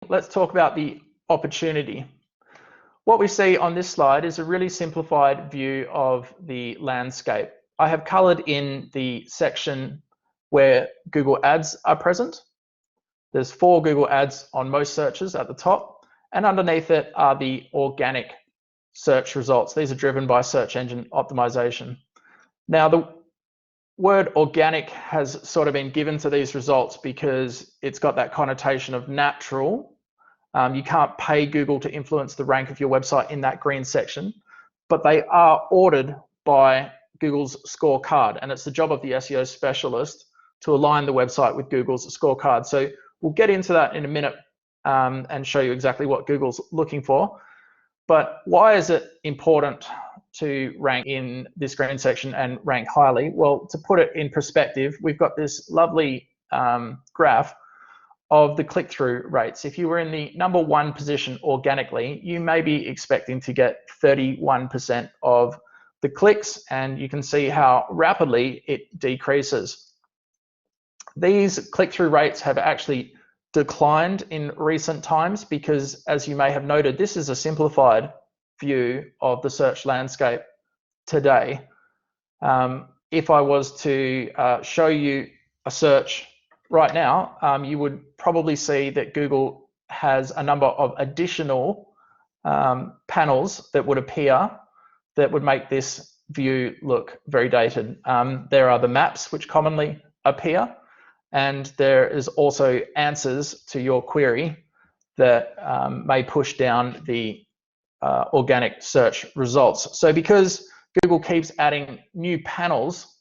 let's talk about the opportunity. What we see on this slide is a really simplified view of the landscape. I have colored in the section where Google Ads are present. There's 4 Google Ads on most searches at the top, and underneath it are the organic search results. These are driven by search engine optimization. Now, the word organic has sort of been given to these results because it's got that connotation of natural. You can't pay Google to influence the rank of your website in that green section, but they are ordered by Google's scorecard, and it's the job of the SEO specialist to align the website with Google's scorecard. So we'll get into that in a minute and show you exactly what Google's looking for. But why is it important to rank in this green section and rank highly? Well, to put it in perspective, we've got this lovely graph of the click-through rates. If you were in the number 1 position organically, you may be expecting to get 31% of the clicks, and you can see how rapidly it decreases. These click-through rates have actually declined in recent times because, as you may have noted, this is a simplified view of the search landscape today. If I was to show you a search right now, you would probably see that Google has a number of additional panels that would appear that would make this view look very dated. There are the maps which commonly appear, and there is also answers to your query that may push down the organic search results. So because Google keeps adding new panels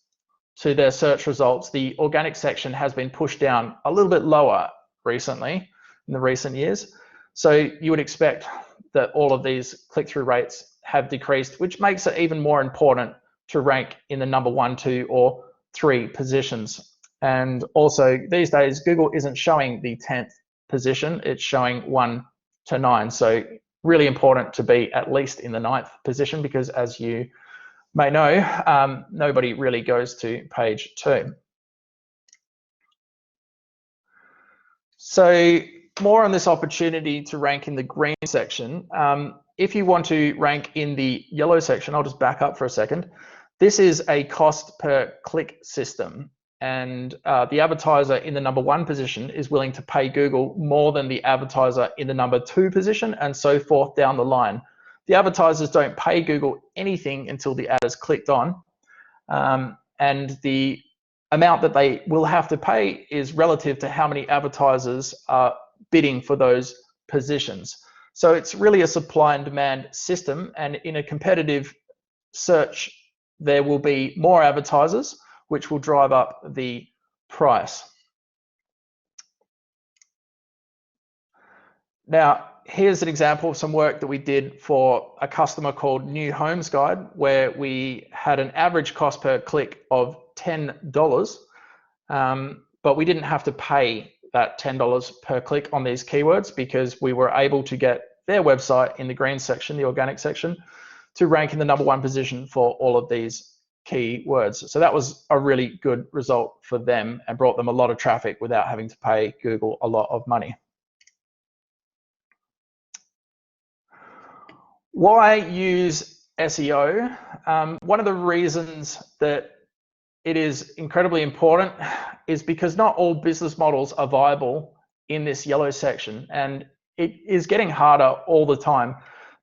to their search results, the organic section has been pushed down a little bit lower recently, in the recent years. So you would expect that all of these click-through rates have decreased, which makes it even more important to rank in the number 1, 2, or 3 positions. And also these days, Google isn't showing the 10th position, it's showing 1 to 9. So really important to be at least in the 9th position, because as you may know, nobody really goes to page 2. So more on this opportunity to rank in the green section. If you want to rank in the yellow section, I'll just back up for a second. This is a cost per click system, and the advertiser in the number 1 position is willing to pay Google more than the advertiser in the number 2 position, and so forth down the line. The advertisers don't pay Google anything until the ad is clicked on, and the amount that they will have to pay is relative to how many advertisers are bidding for those positions. So it's really a supply and demand system, and in a competitive search, there will be more advertisers, which will drive up the price. Now, here's an example of some work that we did for a customer called New Homes Guide, where we had an average cost per click of $10, but we didn't have to pay that $10 per click on these keywords because we were able to get their website in the green section, the organic section, to rank in the number 1 position for all of these keywords. So that was a really good result for them and brought them a lot of traffic without having to pay Google a lot of money. Why use SEO? One of the reasons that it is incredibly important is because not all business models are viable in this yellow section, and it is getting harder all the time.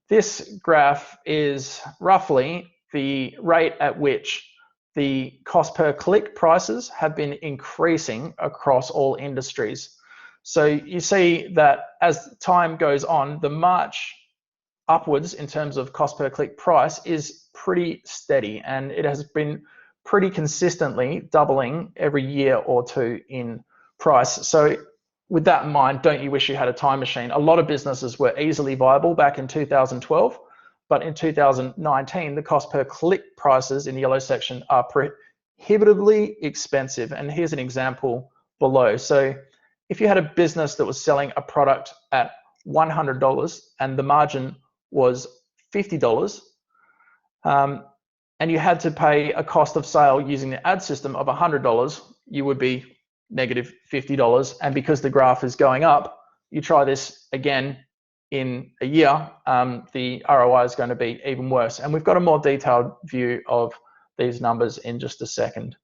This graph is roughly the rate at which the cost per click prices have been increasing across all industries. So you see that as time goes on, the march upwards in terms of cost per click price is pretty steady, and it has been pretty consistently doubling every year or 2 in price. So with that in mind, don't you wish you had a time machine? A lot of businesses were easily viable back in 2012, but in 2019, the cost per click prices in the yellow section are prohibitively expensive. And here's an example below. So if you had a business that was selling a product at $100 and the margin was $50, and you had to pay a cost of sale using the ad system of $100, you would be negative $50. And because the graph is going up, you try this again in a year, the ROI is going to be even worse. And we've got a more detailed view of these numbers in just a second.